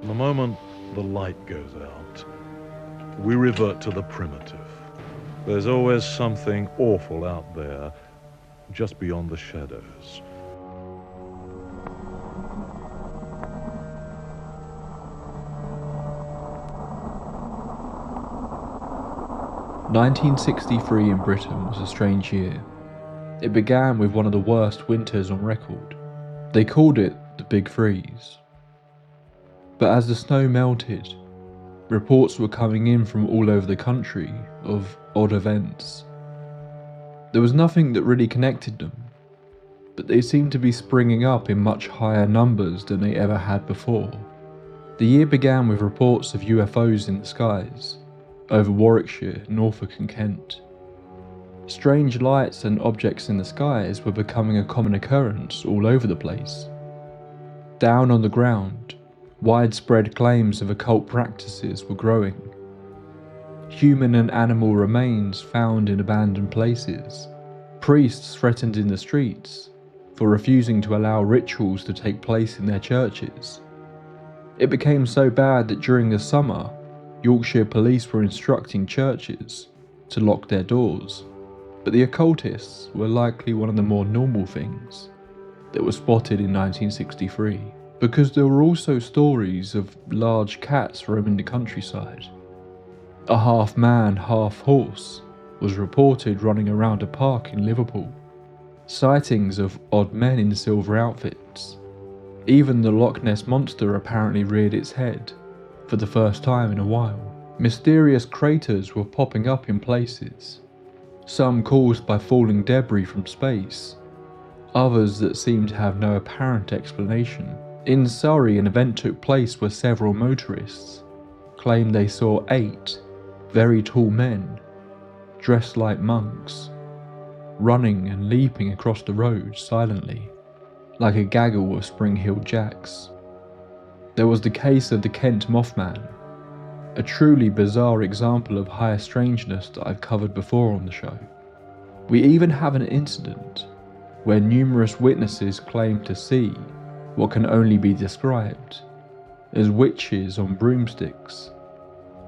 The moment the light goes out, we revert to the primitive. There's always something awful out there, just beyond the shadows. "1963 in Britain was a strange year. It began with one of the worst winters on record. They called it the Big Freeze. But as the snow melted, reports were coming in from all over the country of odd events. There was nothing that really connected them, but they seemed to be springing up in much higher numbers than they ever had before. The year began with reports of UFOs in the skies, over Warwickshire, Norfolk and Kent. Strange lights and objects in the skies were becoming a common occurrence all over the place. Down on the ground, widespread claims of occult practices were growing. Human and animal remains found in abandoned places. Priests threatened in the streets for refusing to allow rituals to take place in their churches. It became so bad that during the summer, Yorkshire police were instructing churches to lock their doors. But the occultists were likely one of the more normal things that were spotted in 1963, because there were also stories of large cats roaming the countryside. A half-man, half-horse was reported running around a park in Liverpool. Sightings of odd men in silver outfits. Even the Loch Ness Monster apparently reared its head for the first time in a while. Mysterious craters were popping up in places, some caused by falling debris from space, others that seemed to have no apparent explanation. In Surrey, an event took place where several motorists claimed they saw 8 very tall men, dressed like monks, running and leaping across the road silently, like a gaggle of spring-heeled jacks. There was the case of the Kent Mothman, a truly bizarre example of higher strangeness that I've covered before on the show. We even have an incident where numerous witnesses claim to see what can only be described as witches on broomsticks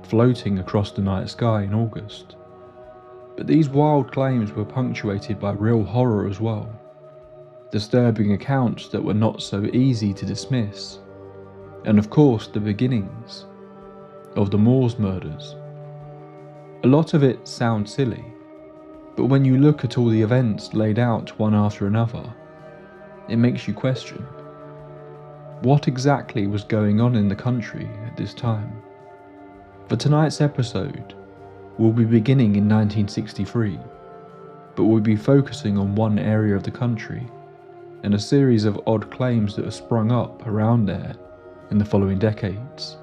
floating across the night sky in August. But these wild claims were punctuated by real horror as well, disturbing accounts that were not so easy to dismiss, and of course the beginnings of the Moors murders. A lot of it sounds silly, but when you look at all the events laid out one after another, it makes you question what exactly was going on in the country at this time. For tonight's episode, we'll be beginning in 1963, but we'll be focusing on one area of the country and a series of odd claims that have sprung up around there in the following decades.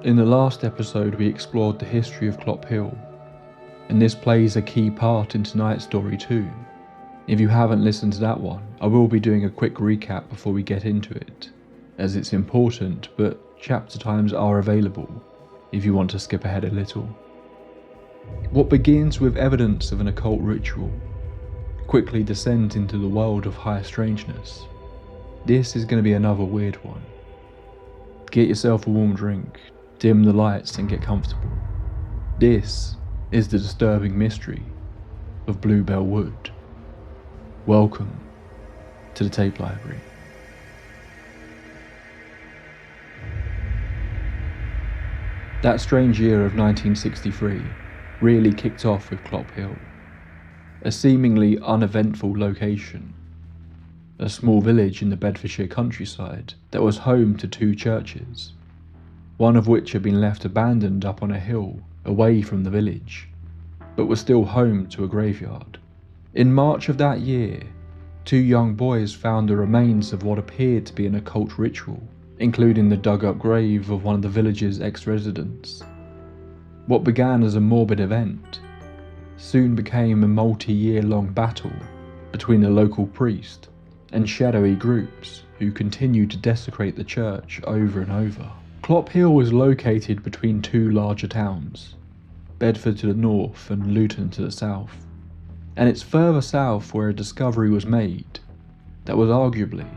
In the last episode, we explored the history of Clop Hill, and this plays a key part in tonight's story too. If you haven't listened to that one, I will be doing a quick recap before we get into it, as it's important, but chapter times are available if you want to skip ahead a little. What begins with evidence of an occult ritual quickly descends into the world of higher strangeness. This is going to be another weird one. Get yourself a warm drink, dim the lights and get comfortable. This is the disturbing mystery of Bluebell Wood. Welcome to the Tape Library. That strange year of 1963 really kicked off with Clop Hill, a seemingly uneventful location, a small village in the Bedfordshire countryside that was home to 2 churches, one of which had been left abandoned up on a hill away from the village, but was still home to a graveyard. In March of that year, 2 young boys found the remains of what appeared to be an occult ritual, including the dug-up grave of one of the village's ex-residents. What began as a morbid event soon became a multi-year-long battle between the local priest and shadowy groups who continued to desecrate the church over and over. Clop Hill was located between 2 larger towns, Bedford to the north and Luton to the south, and it's further south where a discovery was made that was arguably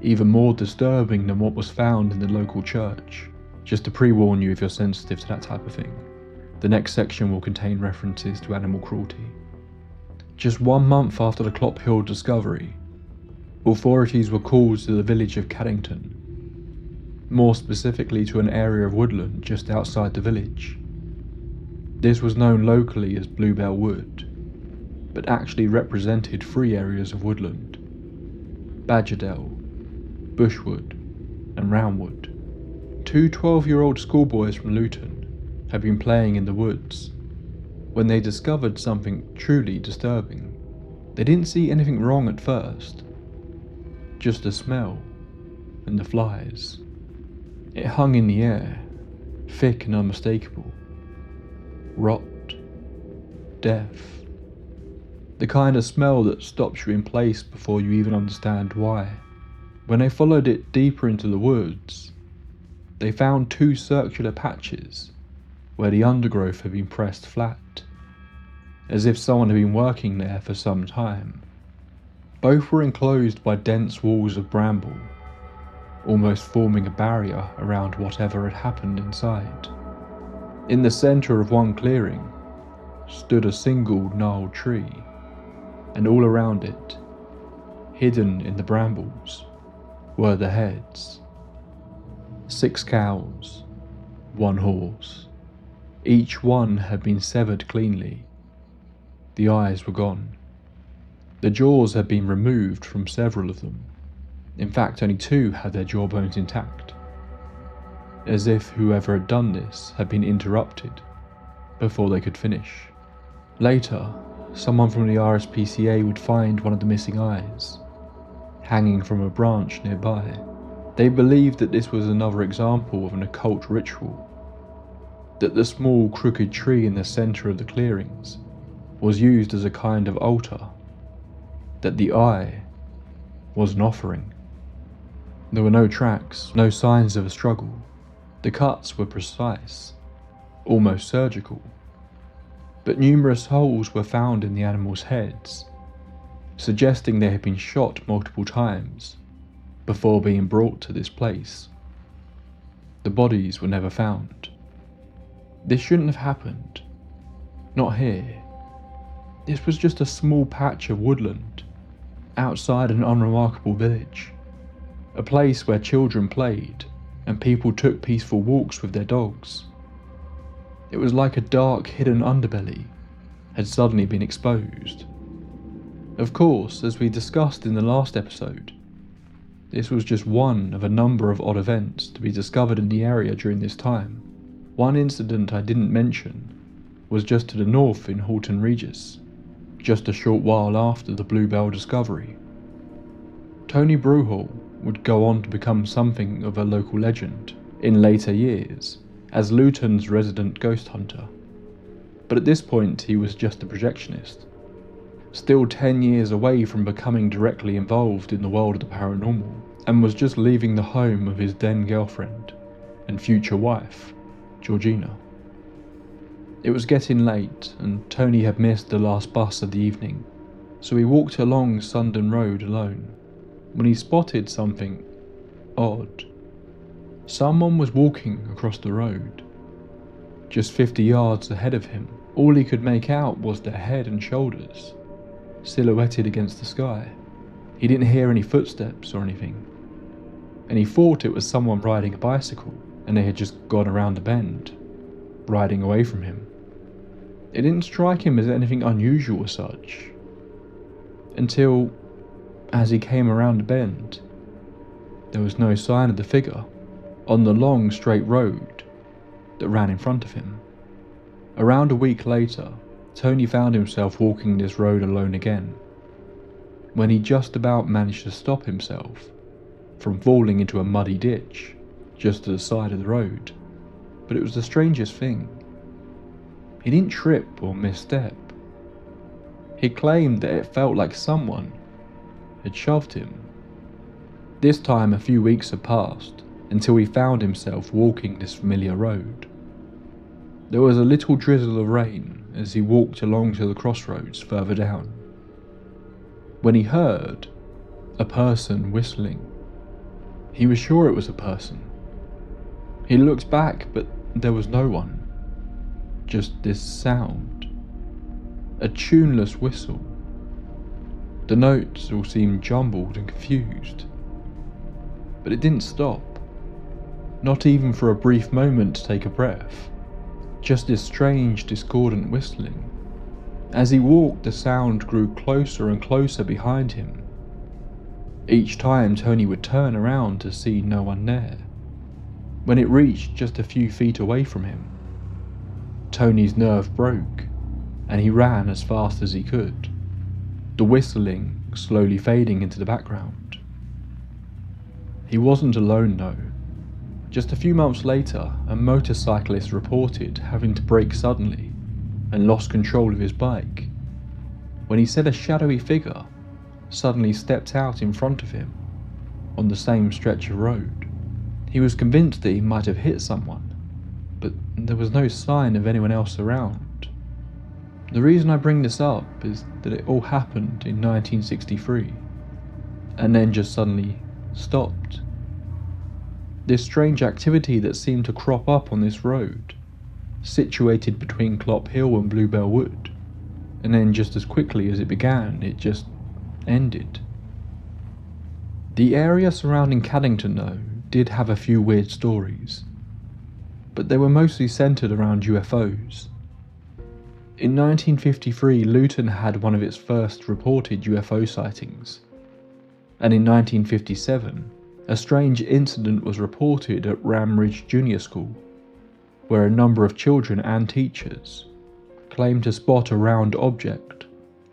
even more disturbing than what was found in the local church. Just to pre-warn you if you're sensitive to that type of thing, the next section will contain references to animal cruelty. Just 1 month after the Clop Hill discovery, authorities were called to the village of Caddington, more specifically to an area of woodland just outside the village. This was known locally as Bluebell Wood, but actually represented 3 areas of woodland: Badgerdale, Bushwood, and Roundwood. 2 12-year-old schoolboys from Luton had been playing in the woods when they discovered something truly disturbing. They didn't see anything wrong at first, just the smell and the flies. It hung in the air, thick and unmistakable. Rot, death. The kind of smell that stops you in place before you even understand why. When they followed it deeper into the woods, they found 2 circular patches where the undergrowth had been pressed flat, as if someone had been working there for some time. Both were enclosed by dense walls of bramble, almost forming a barrier around whatever had happened inside. In the centre of one clearing stood a single gnarled tree, and all around it, hidden in the brambles, were the heads. 6 cows, 1 horse. Each one had been severed cleanly. The eyes were gone. The jaws had been removed from several of them. In fact, only 2 had their jawbones intact, as if whoever had done this had been interrupted before they could finish. Later, someone from the RSPCA would find one of the missing eyes, hanging from a branch nearby. They believed that this was another example of an occult ritual, that the small crooked tree in the centre of the clearings was used as a kind of altar, that the eye was an offering. There were no tracks, no signs of a struggle. The cuts were precise, almost surgical, but numerous holes were found in the animals' heads, suggesting they had been shot multiple times before being brought to this place. The bodies were never found. This shouldn't have happened. Not here. This was just a small patch of woodland outside an unremarkable village, a place where children played and people took peaceful walks with their dogs. It was like a dark hidden underbelly had suddenly been exposed. Of course, as we discussed in the last episode, this was just one of a number of odd events to be discovered in the area during this time. One incident I didn't mention was just to the north in Halton Regis, just a short while after the Bluebell discovery. Tony Bruhall would go on to become something of a local legend in later years as Luton's resident ghost hunter, but at this point he was just a projectionist, still 10 years away from becoming directly involved in the world of the paranormal, and was just leaving the home of his then girlfriend and future wife, Georgina. It was getting late and Tony had missed the last bus of the evening, so he walked along Sundon Road alone when he spotted something odd. Someone was walking across the road. Just 50 yards ahead of him, all he could make out was their head and shoulders, silhouetted against the sky. He didn't hear any footsteps or anything, and he thought it was someone riding a bicycle and they had just gone around a bend, riding away from him. It didn't strike him as anything unusual as such, until, as he came around the bend, there was no sign of the figure on the long straight road that ran in front of him. Around a week later, Tony found himself walking this road alone again, when he just about managed to stop himself from falling into a muddy ditch just to the side of the road. But it was the strangest thing. He didn't trip or misstep. He claimed that it felt like someone had shoved him. This time a few weeks had passed until he found himself walking this familiar road. There was a little drizzle of rain as he walked along to the crossroads further down, when he heard a person whistling. He was sure it was a person, He looked back, but there was no one. Just this sound. A tuneless whistle. The notes all seemed jumbled and confused. But it didn't stop. Not even for a brief moment to take a breath. Just this strange, discordant whistling. As he walked, the sound grew closer and closer behind him. Each time Tony would turn around to see no one there. When it reached just a few feet away from him, Tony's nerve broke, and he ran as fast as he could, the whistling slowly fading into the background. He wasn't alone though. Just a few months later, a motorcyclist reported having to brake suddenly and lost control of his bike when he said a shadowy figure suddenly stepped out in front of him on the same stretch of road. He was convinced that he might have hit someone, but there was no sign of anyone else around. The reason I bring this up is that it all happened in 1963 and then just suddenly stopped. This strange activity that seemed to crop up on this road, situated between Clop Hill and Bluebell Wood, and then just as quickly as it began, it just ended. The area surrounding Caddington though did have a few weird stories, but they were mostly centred around UFOs. In 1953, Luton had one of its first reported UFO sightings, and in 1957, a strange incident was reported at Ramridge Junior School, where a number of children and teachers claimed to spot a round object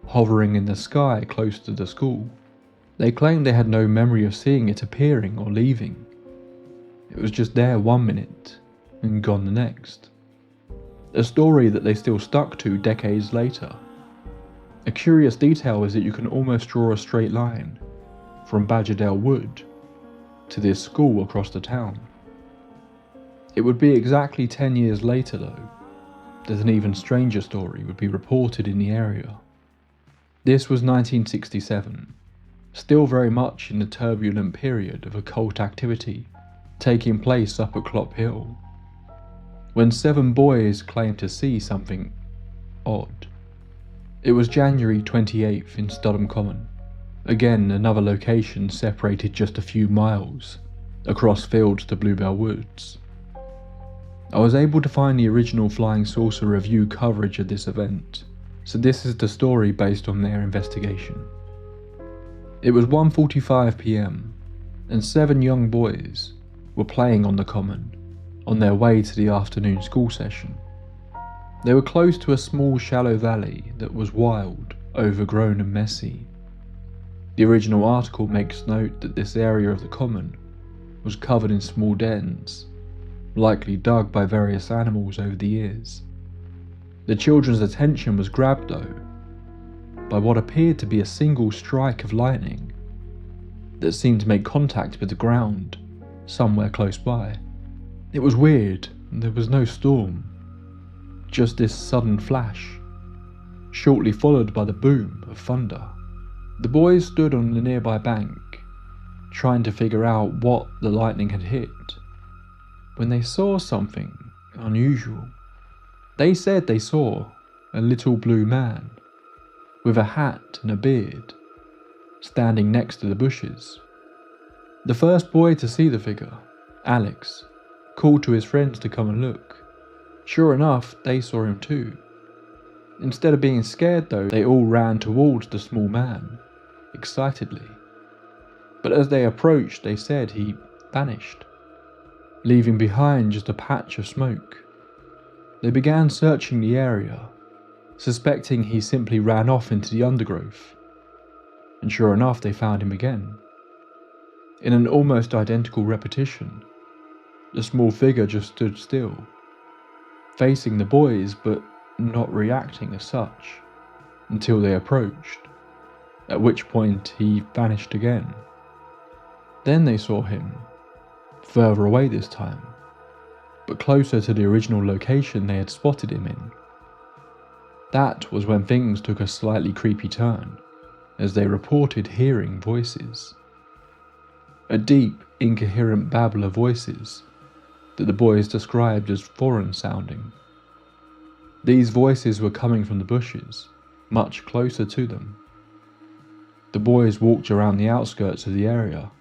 hovering in the sky close to the school. They claimed they had no memory of seeing it appearing or leaving. It was just there 1 minute and gone the next. A story that they still stuck to decades later. A curious detail is that you can almost draw a straight line from Badgerdale Wood to this school across the town. It would be exactly 10 years later though, that an even stranger story would be reported in the area. This was 1967, still very much in the turbulent period of occult activity taking place up at Clop Hill, when 7 boys claimed to see something odd. It was January 28th in Studham Common, again another location separated just a few miles across fields to Bluebell Woods. I was able to find the original Flying Saucer review coverage of this event, so this is the story based on their investigation. It was 1:45 PM and 7 young boys were playing on the common on their way to the afternoon school session. They were close to a small shallow valley that was wild, overgrown and messy. The original article makes note that this area of the common was covered in small dens, likely dug by various animals over the years. The children's attention was grabbed though by what appeared to be a single strike of lightning that seemed to make contact with the ground somewhere close by. It was weird, there was no storm, just this sudden flash, shortly followed by the boom of thunder. The boys stood on the nearby bank, trying to figure out what the lightning had hit, when they saw something unusual. They said they saw a little blue man with a hat and a beard standing next to the bushes. The first boy to see the figure, Alex, called to his friends to come and look. Sure enough, they saw him too. Instead of being scared though, they all ran towards the small man, excitedly. But as they approached, they said he vanished, leaving behind just a patch of smoke. They began searching the area, suspecting he simply ran off into the undergrowth, and sure enough they found him again. In an almost identical repetition, the small figure just stood still, facing the boys but not reacting as such, until they approached, at which point he vanished again. Then they saw him, further away this time, but closer to the original location they had spotted him in. That was when things took a slightly creepy turn, as they reported hearing voices. A deep, incoherent babble of voices that the boys described as foreign sounding. These voices were coming from the bushes, much closer to them. The boys walked around the outskirts of the area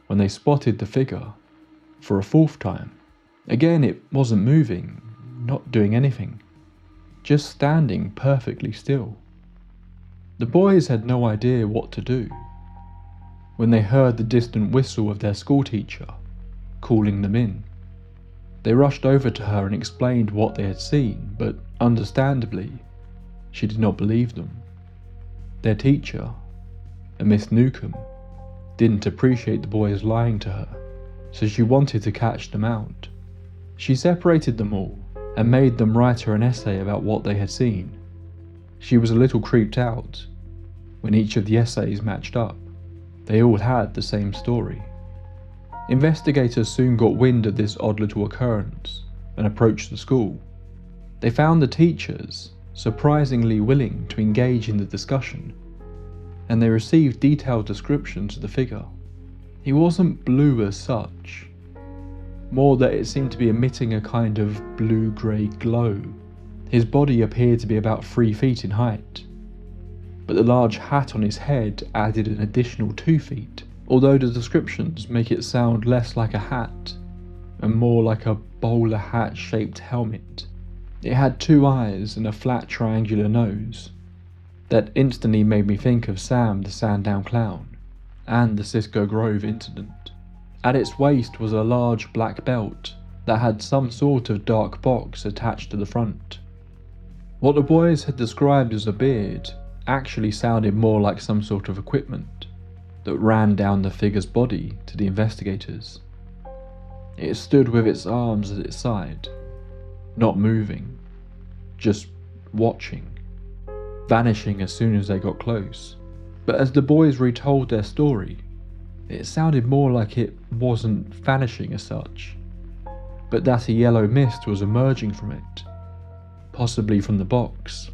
when they spotted the figure for a fourth time. Again, it wasn't moving, not doing anything, just standing perfectly still. The boys had no idea what to do when they heard the distant whistle of their schoolteacher calling them in. They rushed over to her and explained what they had seen, but understandably, she did not believe them. Their teacher, a Miss Newcomb, didn't appreciate the boys lying to her, so she wanted to catch them out. She separated them all and made them write her an essay about what they had seen. She was a little creeped out when each of the essays matched up. They all had the same story. Investigators soon got wind of this odd little occurrence and approached the school. They found the teachers surprisingly willing to engage in the discussion, and they received detailed descriptions of the figure. He wasn't blue as such, more that it seemed to be emitting a kind of blue-grey glow. His body appeared to be about 3 feet in height, but the large hat on his head added an additional 2 feet, although the descriptions make it sound less like a hat and more like a bowler hat shaped helmet. It had 2 eyes and a flat triangular nose. That instantly made me think of Sam the Sandown Clown and the Cisco Grove incident. At its waist was a large black belt that had some sort of dark box attached to the front. What the boys had described as a beard actually sounded more like some sort of equipment that ran down the figure's body to the investigators. It stood with its arms at its side, not moving, just watching, vanishing as soon as they got close. But as the boys retold their story, it sounded more like it wasn't vanishing as such, but that a yellow mist was emerging from it, possibly from the box,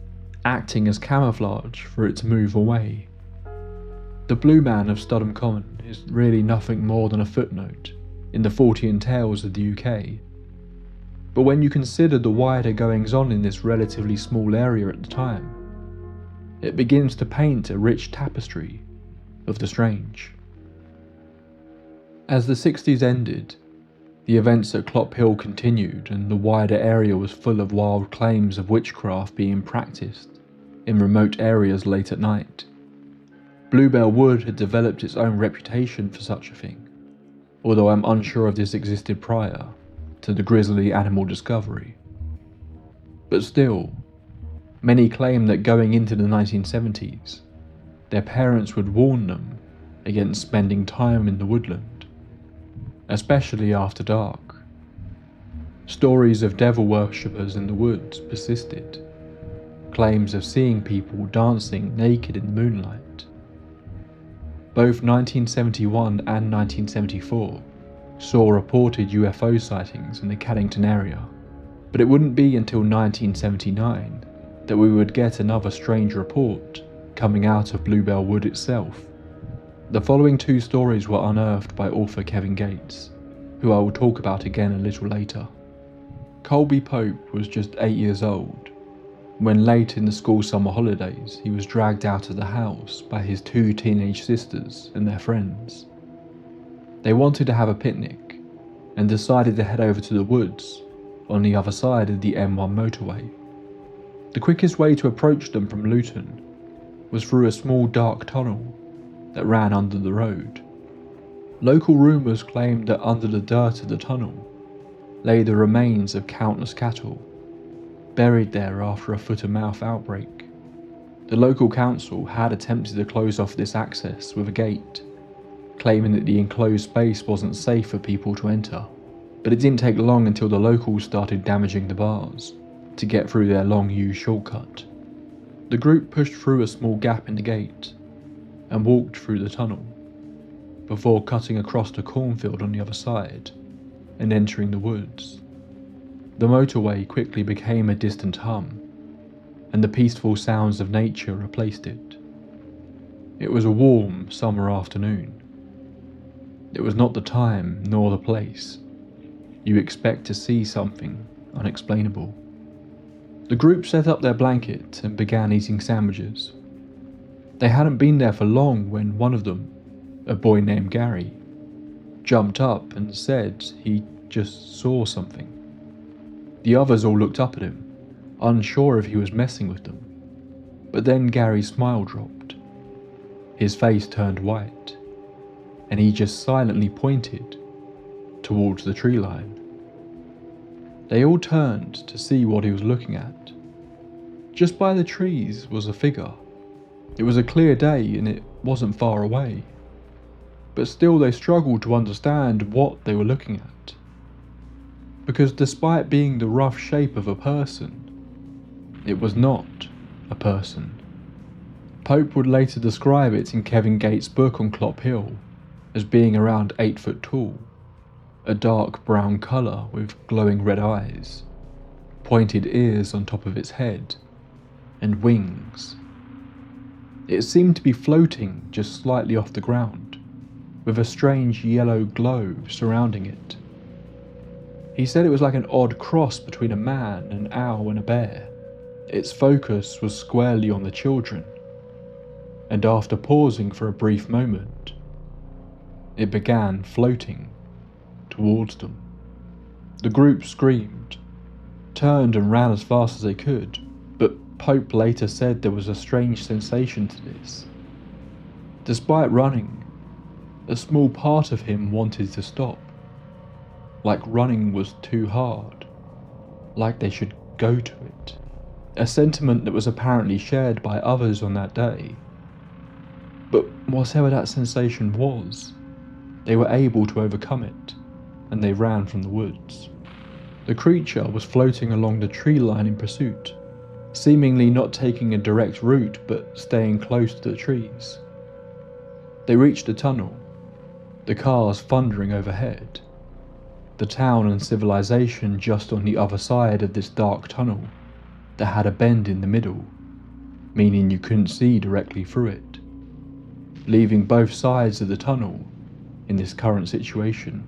acting as camouflage for it to move away. The Blue Man of Studham Common is really nothing more than a footnote in the Fortean Tales of the UK, but when you consider the wider goings on in this relatively small area at the time, it begins to paint a rich tapestry of the strange. As the 60s ended, the events at Clop Hill continued, and the wider area was full of wild claims of witchcraft being practiced in remote areas late at night. Bluebell Wood had developed its own reputation for such a thing, although I'm unsure if this existed prior to the grisly animal discovery. But still, many claim that going into the 1970s, their parents would warn them against spending time in the woodland, especially after dark. Stories of devil worshippers in the woods persisted, claims of seeing people dancing naked in the moonlight. Both 1971 and 1974 saw reported UFO sightings in the Caddington area, but it wouldn't be until 1979 that we would get another strange report coming out of Bluebell Wood itself. The following 2 stories were unearthed by author Kevin Gates, who I will talk about again a little later. Colby Pope was just 8 years old when, late in the school summer holidays, he was dragged out of the house by his 2 teenage sisters and their friends. They wanted to have a picnic and decided to head over to the woods on the other side of the M1 motorway. The quickest way to approach them from Luton was through a small dark tunnel that ran under the road. Local rumours claimed that under the dirt of the tunnel lay the remains of countless cattle, buried there after a foot-and-mouth outbreak. The local council had attempted to close off this access with a gate, claiming that the enclosed space wasn't safe for people to enter, but it didn't take long until the locals started damaging the bars to get through their long-used shortcut. The group pushed through a small gap in the gate and walked through the tunnel, before cutting across the cornfield on the other side and entering the woods. The motorway quickly became a distant hum, and the peaceful sounds of nature replaced it. It was a warm summer afternoon. It was not the time nor the place, you expect to see something unexplainable. The group set up their blanket and began eating sandwiches. They hadn't been there for long when one of them, a boy named Gary, jumped up and said he just saw something. The others all looked up at him, unsure if he was messing with them. But then Gary's smile dropped. His face turned white, and he just silently pointed towards the tree line. They all turned to see what he was looking at. Just by the trees was a figure. It was a clear day and it wasn't far away. But still they struggled to understand what they were looking at. Because despite being the rough shape of a person, it was not a person. Pope would later describe it in Kevin Gates' book on Clop Hill as being around 8 foot tall, a dark brown colour with glowing red eyes, pointed ears on top of its head, and wings. It seemed to be floating just slightly off the ground, with a strange yellow glow surrounding it. He said it was like an odd cross between a man, an owl and a bear. Its focus was squarely on the children, and after pausing for a brief moment, it began floating towards them. The group screamed, turned and ran as fast as they could, but Pope later said there was a strange sensation to this. Despite running, a small part of him wanted to stop, like running was too hard, like they should go to it. A sentiment that was apparently shared by others on that day. But whatever that sensation was, they were able to overcome it, and they ran from the woods. The creature was floating along the tree line in pursuit, seemingly not taking a direct route but staying close to the trees. They reached a tunnel, the cars thundering overhead. The town and civilization just on the other side of this dark tunnel that had a bend in the middle, meaning you couldn't see directly through it, leaving both sides of the tunnel in this current situation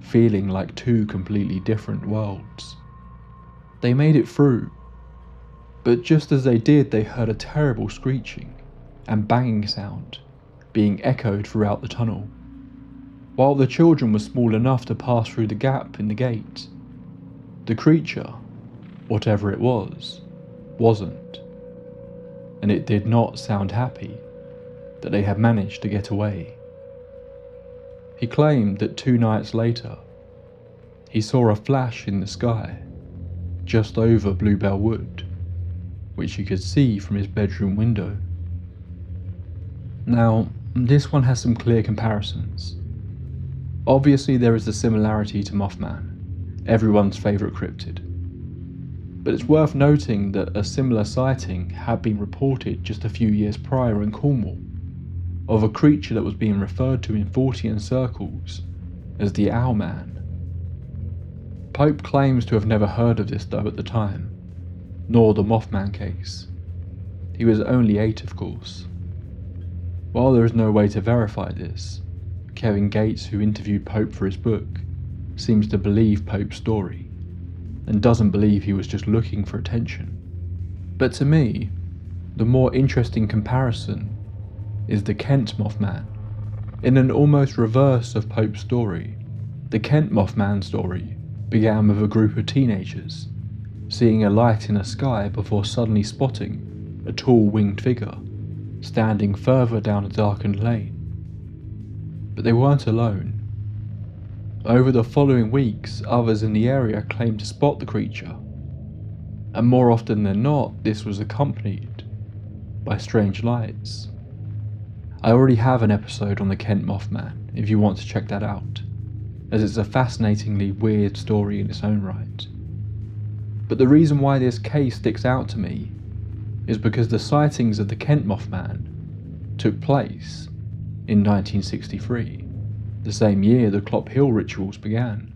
feeling like two completely different worlds. They made it through, but just as they did, they heard a terrible screeching and banging sound being echoed throughout the tunnel. While the children were small enough to pass through the gap in the gate, the creature, whatever it was, wasn't, and it did not sound happy that they had managed to get away. He claimed that 2 nights later, he saw a flash in the sky just over Bluebell Wood, which he could see from his bedroom window. Now, this one has some clear comparisons. Obviously there is the similarity to Mothman, everyone's favourite cryptid. But it's worth noting that a similar sighting had been reported just a few years prior in Cornwall, of a creature that was being referred to in Fortean circles as the Owlman. Pope claims to have never heard of this though at the time, nor the Mothman case. He was only 8, of course. While there is no way to verify this, Kevin Gates, who interviewed Pope for his book, seems to believe Pope's story, and doesn't believe he was just looking for attention. But to me, the more interesting comparison is the Kent Mothman. In an almost reverse of Pope's story, the Kent Mothman story began with a group of teenagers seeing a light in the sky before suddenly spotting a tall winged figure standing further down a darkened lane. But they weren't alone. Over the following weeks, others in the area claimed to spot the creature, and more often than not, this was accompanied by strange lights. I already have an episode on the Kent Mothman if you want to check that out, as it's a fascinatingly weird story in its own right. But the reason why this case sticks out to me is because the sightings of the Kent Mothman took place in 1963, the same year the Clop Hill rituals began,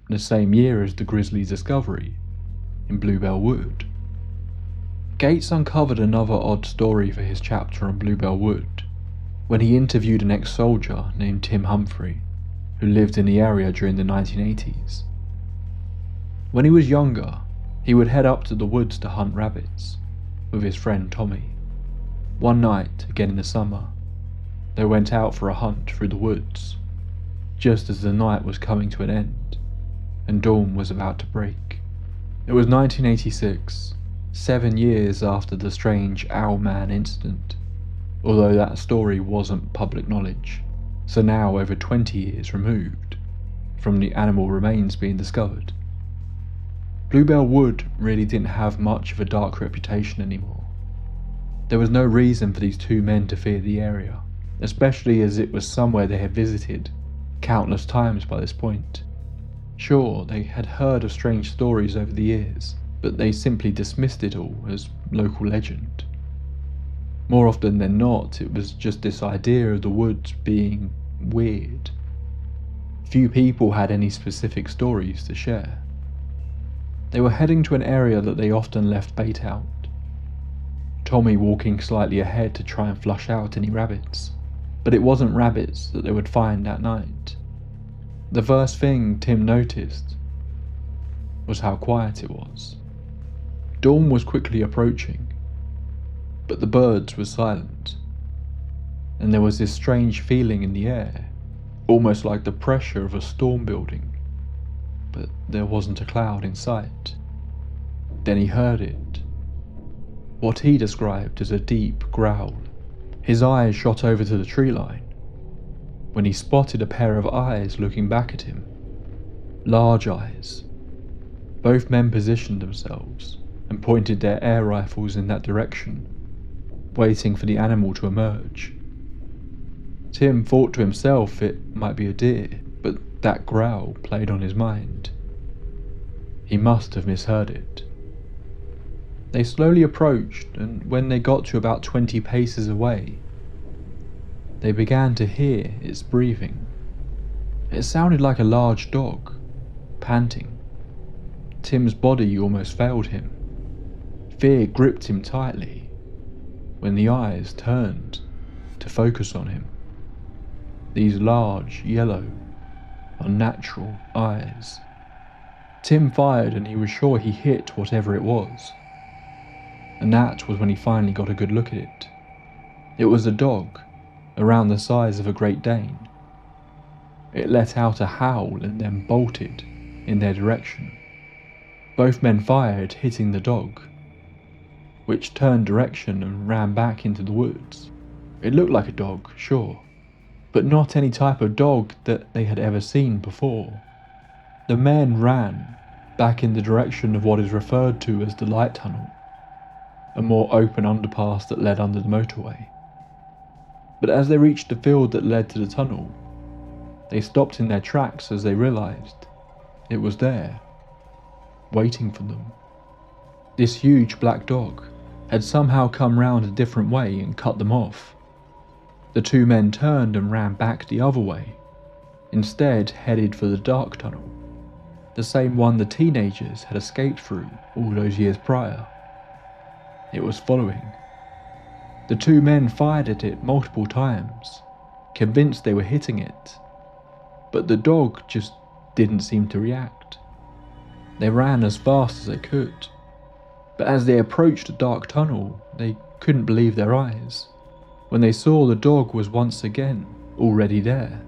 and the same year as the grisly discovery in Bluebell Wood. Gates uncovered another odd story for his chapter on Bluebell Wood when he interviewed an ex-soldier named Tim Humphrey. who lived in the area during the 1980s. When he was younger, he would head up to the woods to hunt rabbits with his friend Tommy. One night, again in the summer, they went out for a hunt through the woods, just as the night was coming to an end and dawn was about to break. It was 1986, 7 years after the strange Owl Man incident, although that story wasn't public knowledge, so now over 20 years removed from the animal remains being discovered. Bluebell Wood really didn't have much of a dark reputation anymore. There was no reason for these two men to fear the area, especially as it was somewhere they had visited countless times by this point. Sure, they had heard of strange stories over the years, but they simply dismissed it all as local legend. More often than not, it was just this idea of the woods being weird. Few people had any specific stories to share. They were heading to an area that they often left bait out, Tommy walking slightly ahead to try and flush out any rabbits, but it wasn't rabbits that they would find that night. The first thing Tim noticed was how quiet it was. Dawn was quickly approaching, but the birds were silent, and there was this strange feeling in the air, almost like the pressure of a storm building, but there wasn't a cloud in sight. Then he heard it, what he described as a deep growl. His eyes shot over to the tree line, when he spotted a pair of eyes looking back at him. Large eyes. Both men positioned themselves and pointed their air rifles in that direction, waiting for the animal to emerge. Tim thought to himself it might be a deer, but that growl played on his mind. He must have misheard it. They slowly approached, and when they got to about 20 paces away, they began to hear its breathing. It sounded like a large dog, panting. Tim's body almost failed him. Fear gripped him tightly when the eyes turned to focus on him. These large, yellow, unnatural eyes. Tim fired and he was sure he hit whatever it was. And that was when he finally got a good look at it. It was a dog, around the size of a Great Dane. It let out a howl and then bolted in their direction. Both men fired, hitting the dog, which turned direction and ran back into the woods. It looked like a dog, sure, but not any type of dog that they had ever seen before. The men ran back in the direction of what is referred to as the light tunnel, a more open underpass that led under the motorway. But as they reached the field that led to the tunnel, they stopped in their tracks as they realized it was there, waiting for them. This huge black dog had somehow come round a different way and cut them off. The two men turned and ran back the other way, instead headed for the dark tunnel, the same one the teenagers had escaped through all those years prior. It was following. The two men fired at it multiple times, convinced they were hitting it, but the dog just didn't seem to react. They ran as fast as they could, but as they approached the dark tunnel, they couldn't believe their eyes when they saw the dog was once again already there,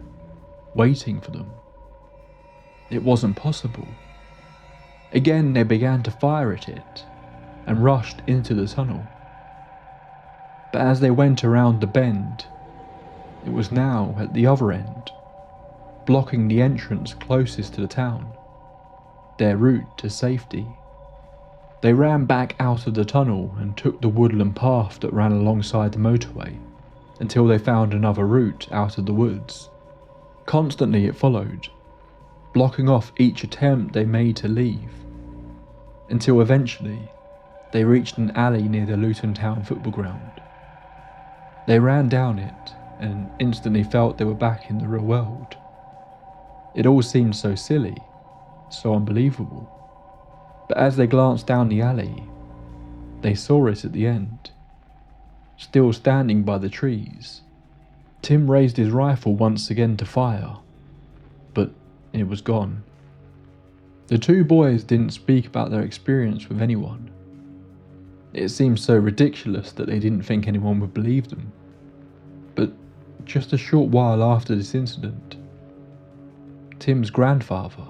waiting for them. It wasn't possible. Again they began to fire at it and rushed into the tunnel. But as they went around the bend, it was now at the other end, blocking the entrance closest to the town, their route to safety. They ran back out of the tunnel and took the woodland path that ran alongside the motorway until they found another route out of the woods. Constantly it followed, blocking off each attempt they made to leave, until eventually they reached an alley near the Luton Town football ground. They ran down it and instantly felt they were back in the real world. It all seemed so silly, so unbelievable. But as they glanced down the alley, they saw it at the end, still standing by the trees. Tim raised his rifle once again to fire, it was gone. The two boys didn't speak about their experience with anyone. It seemed so ridiculous that they didn't think anyone would believe them. But just a short while after this incident, Tim's grandfather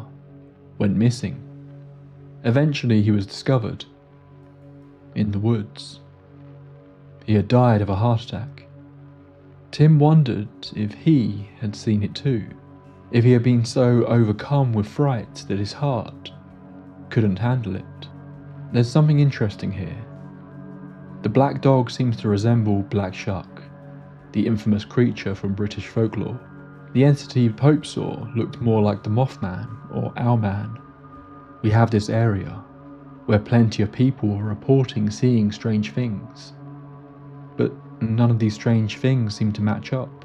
went missing. Eventually he was discovered in the woods. He had died of a heart attack. Tim wondered if he had seen it too, if he had been so overcome with fright that his heart couldn't handle it. There's something interesting here. The black dog seems to resemble Black Shuck, the infamous creature from British folklore. The entity Pope saw looked more like the Mothman or Owlman. We have this area where plenty of people are reporting seeing strange things, but none of these strange things seem to match up.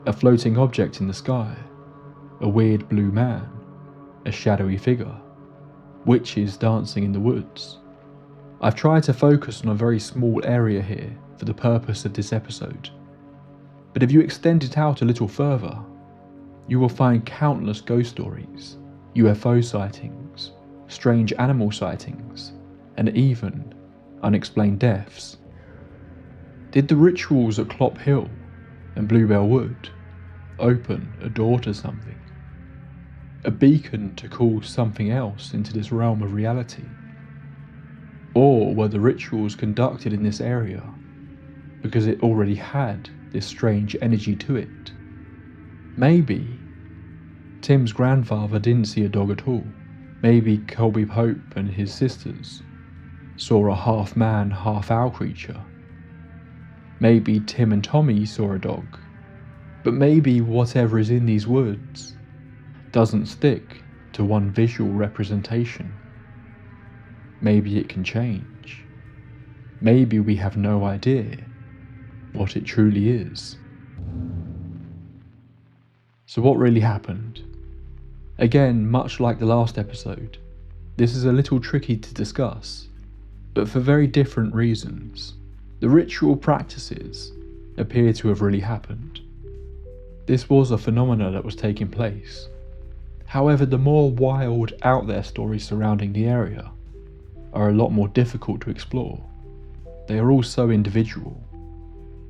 A floating object in the sky, a weird blue man, a shadowy figure, witches dancing in the woods. I've tried to focus on a very small area here for the purpose of this episode, but if you extend it out a little further, you will find countless ghost stories, UFO sightings, strange animal sightings, and even unexplained deaths. Did the rituals at Clop Hill and Bluebell Wood open a door to something? A beacon to call something else into this realm of reality? Or were the rituals conducted in this area because it already had this strange energy to it? Maybe Tim's grandfather didn't see a dog at all. Maybe Colby Pope and his sisters saw a half-man, half-owl creature. Maybe Tim and Tommy saw a dog. But maybe whatever is in these woods doesn't stick to one visual representation. Maybe it can change. Maybe we have no idea what it truly is. So what really happened? Again, much like the last episode, this is a little tricky to discuss, but for very different reasons. The ritual practices appear to have really happened. This was a phenomena that was taking place. However, the more wild, out there stories surrounding the area are a lot more difficult to explore. They are all so individual,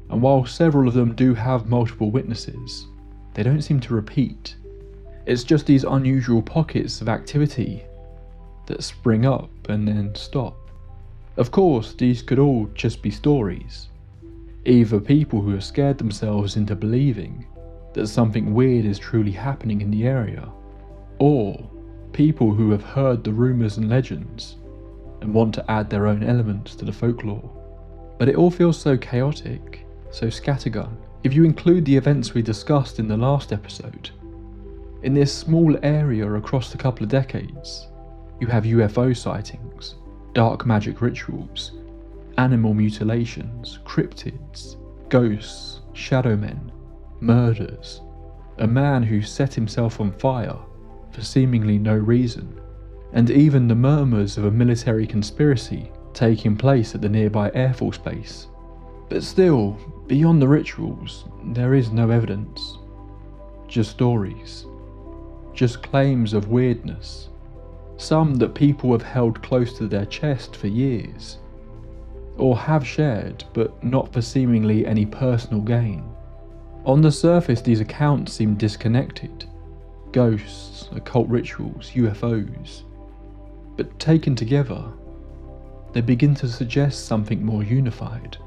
and while several of them do have multiple witnesses, they don't seem to repeat. It's just these unusual pockets of activity that spring up and then stop. Of course, these could all just be stories. Either people who have scared themselves into believing that something weird is truly happening in the area, or people who have heard the rumours and legends and want to add their own elements to the folklore. But it all feels so chaotic, so scattergun. If you include the events we discussed in the last episode, in this small area across a couple of decades, you have UFO sightings, dark magic rituals, animal mutilations, cryptids, ghosts, shadow men, murders, a man who set himself on fire for seemingly no reason, and even the murmurs of a military conspiracy taking place at the nearby Air Force Base. But still, beyond the rituals, there is no evidence. Just stories. Just claims of weirdness. Some that people have held close to their chest for years, or have shared, but not for seemingly any personal gain. On the surface, these accounts seem disconnected. Ghosts, occult rituals, UFOs. But taken together, they begin to suggest something more unified.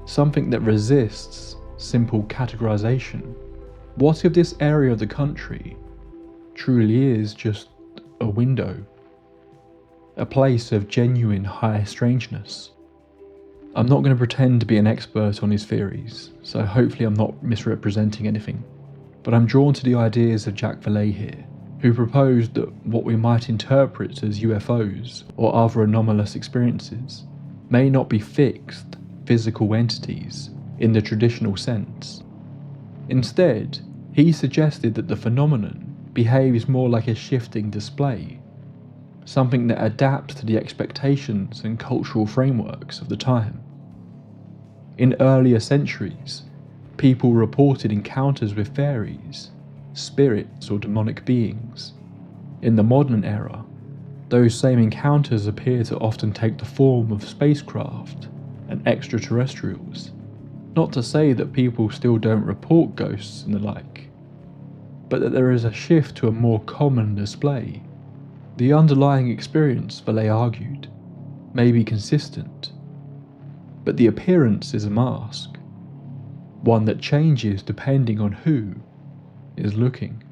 Something that resists simple categorization. What if this area of the country truly is just a window? A place of genuine high strangeness? I'm not going to pretend to be an expert on his theories, so hopefully I'm not misrepresenting anything. But I'm drawn to the ideas of Jack Valet here, who proposed that what we might interpret as UFOs or other anomalous experiences may not be fixed, physical entities in the traditional sense. Instead, he suggested that the phenomenon behaves more like a shifting display, something that adapts to the expectations and cultural frameworks of the time. In earlier centuries, people reported encounters with fairies, spirits or demonic beings. In the modern era, those same encounters appear to often take the form of spacecraft and extraterrestrials. Not to say that people still don't report ghosts and the like, but that there is a shift to a more common display. The underlying experience, Valet argued, may be consistent, but the appearance is a mask, one that changes depending on who is looking.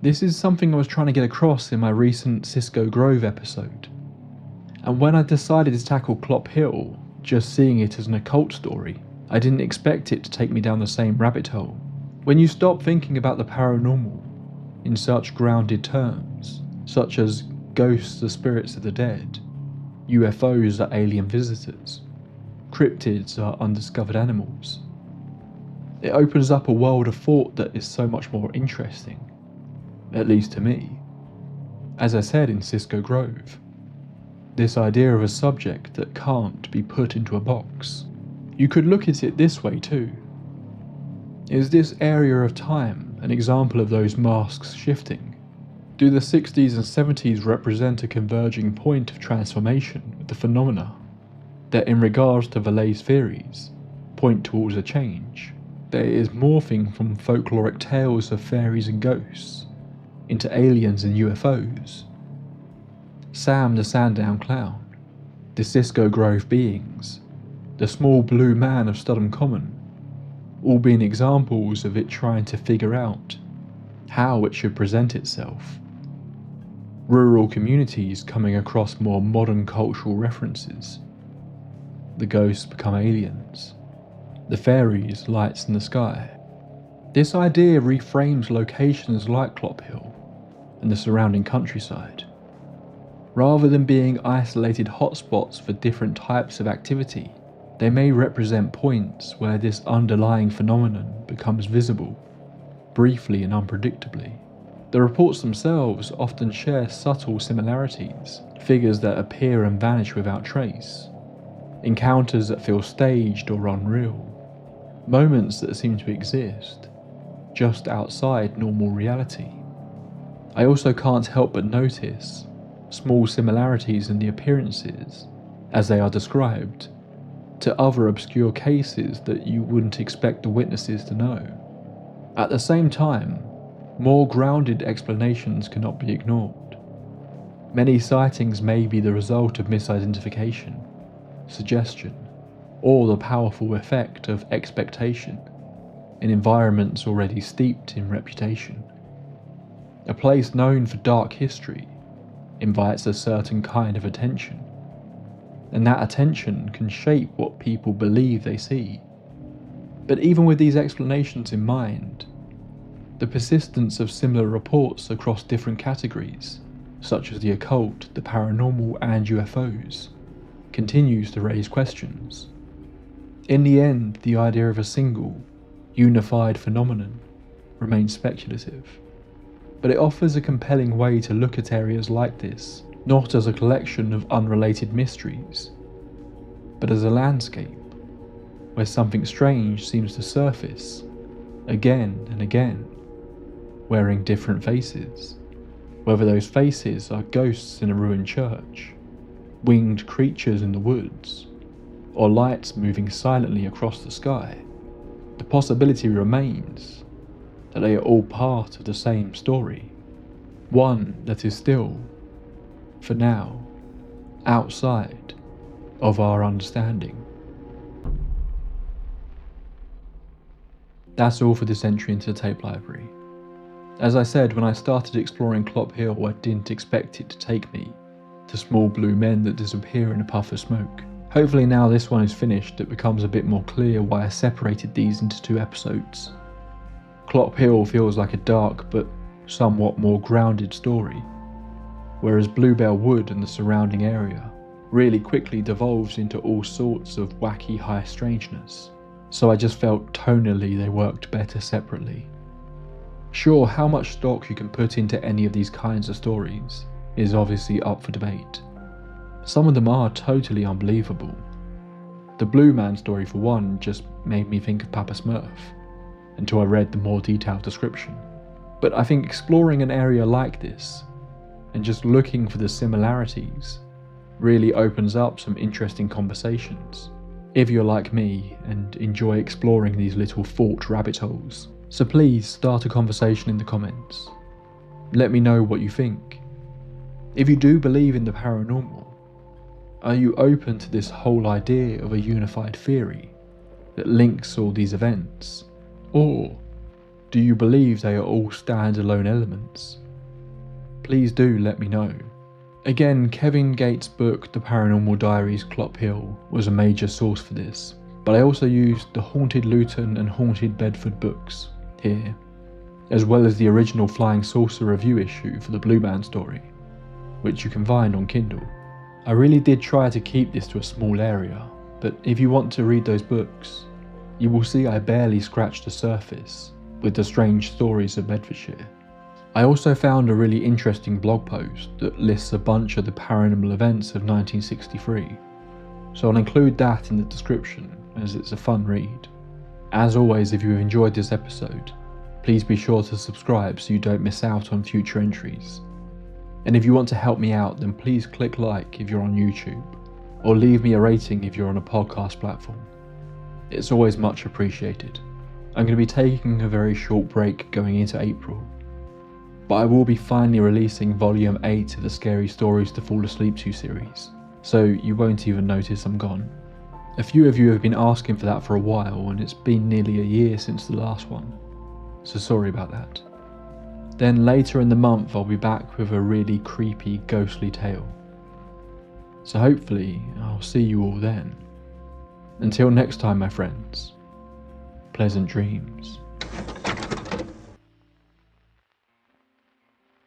This is something I was trying to get across in my recent Cisco Grove episode, and when I decided to tackle Clop Hill, just seeing it as an occult story, I didn't expect it to take me down the same rabbit hole. When you stop thinking about the paranormal in such grounded terms, such as ghosts are spirits of the dead, UFOs are alien visitors, cryptids are undiscovered animals, it opens up a world of thought that is so much more interesting, at least to me. As I said in Cisco Grove, this idea of a subject that can't be put into a box. You could look at it this way too. Is this area of time an example of those masks shifting? Do the 60s and 70s represent a converging point of transformation with the phenomena that, in regards to Valet's theories, point towards a change? That it is morphing from folkloric tales of fairies and ghosts into aliens and UFOs. Sam the Sandown Clown, the Cisco Grove beings, the small blue man of Studham Common, all being examples of it trying to figure out how it should present itself. Rural communities coming across more modern cultural references. The ghosts become aliens. The fairies lights in the sky. This idea reframes locations like Clop Hill and the surrounding countryside. Rather than being isolated hotspots for different types of activity, they may represent points where this underlying phenomenon becomes visible, briefly and unpredictably. The reports themselves often share subtle similarities, figures that appear and vanish without trace, encounters that feel staged or unreal, moments that seem to exist just outside normal reality. I also can't help but notice small similarities in the appearances, as they are described, to other obscure cases that you wouldn't expect the witnesses to know. At the same time, more grounded explanations cannot be ignored. Many sightings may be the result of misidentification, suggestion, or the powerful effect of expectation in environments already steeped in reputation. A place known for dark history invites a certain kind of attention, and that attention can shape what people believe they see. But even with these explanations in mind, the persistence of similar reports across different categories, such as the occult, the paranormal, and UFOs, continues to raise questions. In the end, the idea of a single, unified phenomenon remains speculative, but it offers a compelling way to look at areas like this, not as a collection of unrelated mysteries, but as a landscape where something strange seems to surface again and again, wearing different faces, whether those faces are ghosts in a ruined church, winged creatures in the woods, or lights moving silently across the sky. The possibility remains that they are all part of the same story, one that is still, for now, outside of our understanding. That's all for this entry into the tape library. As I said, when I started exploring Clop Hill, I didn't expect it to take me to small blue men that disappear in a puff of smoke. Hopefully now this one is finished, it becomes a bit more clear why I separated these into 2 episodes. Clop Hill feels like a dark but somewhat more grounded story, whereas Bluebell Wood and the surrounding area really quickly devolves into all sorts of wacky high strangeness, so I just felt tonally they worked better separately. Sure, how much stock you can put into any of these kinds of stories is obviously up for debate. Some of them are totally unbelievable. The Blue Man story for one just made me think of Papa Smurf, until I read the more detailed description. But I think exploring an area like this and just looking for the similarities really opens up some interesting conversations if you're like me and enjoy exploring these little thought rabbit holes. So please start a conversation in the comments. Let me know what you think. If you do believe in the paranormal, are you open to this whole idea of a unified theory that links all these events? Or do you believe they are all standalone elements? Please do let me know. Again, Kevin Gates' book The Paranormal Diaries Clop Hill was a major source for this, but I also used the Haunted Luton and Haunted Bedford books here, as well as the original Flying Saucer review issue for the Bluebell story, which you can find on Kindle. I really did try to keep this to a small area, but if you want to read those books, you will see I barely scratched the surface with the strange stories of Bedfordshire. I also found a really interesting blog post that lists a bunch of the paranormal events of 1963, so I'll include that in the description as it's a fun read. As always, if you've enjoyed this episode, please be sure to subscribe so you don't miss out on future entries. And if you want to help me out, then please click like if you're on YouTube, or leave me a rating if you're on a podcast platform. It's always much appreciated. I'm going to be taking a very short break going into April, but I will be finally releasing Volume 8 of the Scary Stories to Fall Asleep to series, so you won't even notice I'm gone. A few of you have been asking for that for a while, and it's been nearly a year since the last one, so sorry about that. Then later in the month I'll be back with a really creepy, ghostly tale. So hopefully I'll see you all then. Until next time, my friends, pleasant dreams.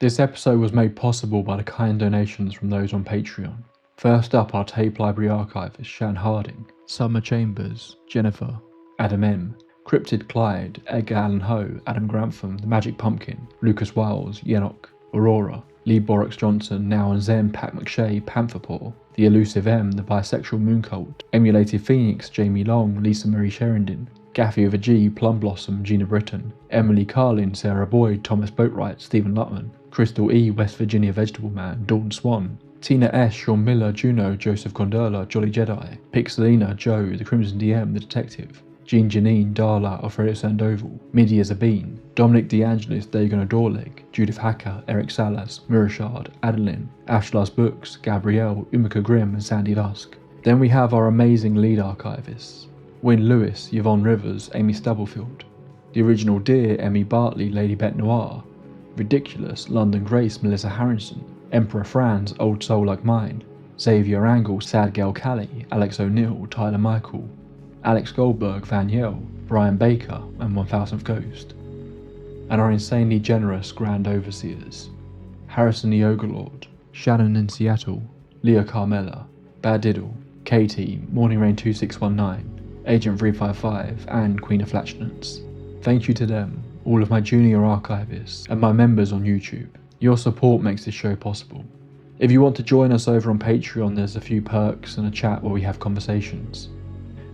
This episode was made possible by the kind donations from those on Patreon. First up, our tape library archivist Shan Harding, Summer Chambers, Jennifer, Adam M, Cryptid Clyde, Edgar Allan Ho, Adam Grantham, The Magic Pumpkin, Lucas Wiles, Yenok, Aurora, Lee Borix Johnson, Now and Zen, Pat McShay, Pantherpaw, The Elusive M, The Bisexual Mooncult, Emulated Phoenix, Jamie Long, Lisa Marie Sherrington, Gaffy with a G, Plum Blossom, Gina Britton, Emily Carlin, Sarah Boyd, Thomas Boatwright, Stephen Lutman, Crystal E, West Virginia Vegetable Man, Dawn Swan, Tina S, Sean Miller, Juno, Joseph Gondola, Jolly Jedi, Pixelina, Joe, The Crimson DM, The Detective, Jean Janine, Darla, Alfredo Sandoval, Midi as a Bean, Dominic DeAngelis, Dagon Adorleg, Judith Hacker, Eric Salas, Mirashard, Adeline, Ashlar's Books, Gabrielle, Umika Grimm, and Sandy Lusk. Then we have our amazing lead archivists: Wynne Lewis, Yvonne Rivers, Amy Stubblefield, The Original Deer, Emmy Bartley, Lady Bette Noir, Ridiculous, London Grace, Melissa Harrison, Emperor Franz, Old Soul Like Mine, Xavier Angle, Sad Girl Callie, Alex O'Neill, Tyler Michael, Alex Goldberg, Van Yell, Brian Baker, and 1000th Ghost. And our insanely generous Grand Overseers: Harrison the Ogre-Lord, Shannon in Seattle, Leah Carmella, Bad Diddle, Katie, Morning Rain 2619, Agent 355, and Queen of Flatulence. Thank you to them, all of my junior archivists, and my members on YouTube. Your support makes this show possible. If you want to join us over on Patreon, there's a few perks and a chat where we have conversations.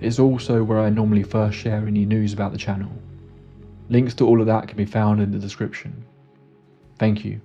It's also where I normally first share any news about the channel. Links to all of that can be found in the description. Thank you.